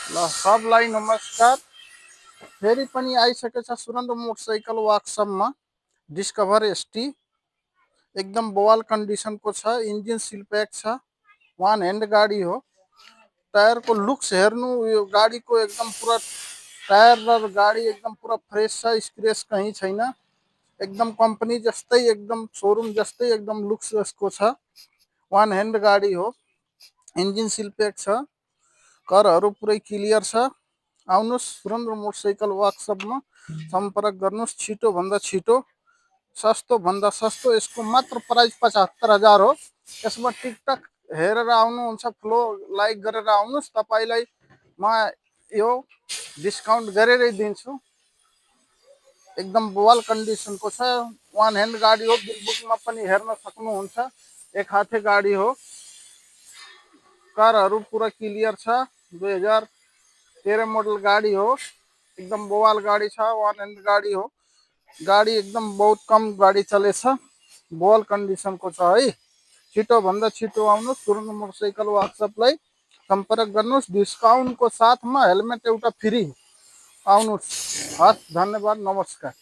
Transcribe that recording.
ल सबलाई नमस्कार। फेरि पनि आइसकेछ सुरेन्द्र मोटरसाइकल वर्कसपमा डिस्कभर एसटी एकदम बवाल कन्डिसनको छ। इन्जिन सिल प्याक छ। वान ह्यान्ड गाडी हो। टायरको लुक्स हेर्नु, यो गाडीको एकदम पुरा टायर र गाडी एकदम पुरा फ्रेस छ। स्क्रेच कहीँ छैन। एकदम कम्पनी जस्तै, एकदम सोरुम जस्तै एकदम लुक्स यसको छ। वान ह्यान्ड गाडी हो। इन्जिन सिल प्याक छ। करहरू पुरै क्लियर छ। आउनुहोस् सुरेन्द्र मोटरसाइकल वर्कसपमा सम्पर्क गर्नुहोस्। छिटोभन्दा छिटो, सस्तो भन्दा सस्तो। यसको मात्र प्राइस 75,000 हो। यसमा टिकटक हेरेर आउनुहुन्छ, फ्लो लाइक गरेर आउनुहोस्। तपाईँलाई म यो डिस्काउन्ट गरेरै दिन्छु। एकदम बवाल कन्डिसनको छ। वान ह्यान्ड गाडी हो। बिल बुकमा पनि हेर्न सक्नुहुन्छ। एक हाते गाडी हो। कारहरू पुरा क्लियर छ। 2013 मोडल गाडी हो। एकदम बवाल गाडी छ। वान ह्यान्ड गाडी हो। गाडी एकदम बहुत कम गाडी चलेछ। बवाल कन्डिसनको छ है। छिटोभन्दा छिटो आउनुहोस्। सुरेन्द्र मोटरसाइकल वर्कसपलाई सम्पर्क गर्नुहोस्। डिस्काउन्टको साथमा हेलमेट एउटा फ्री। आउनुहोस्। हस्, धन्यवाद, नमस्कार।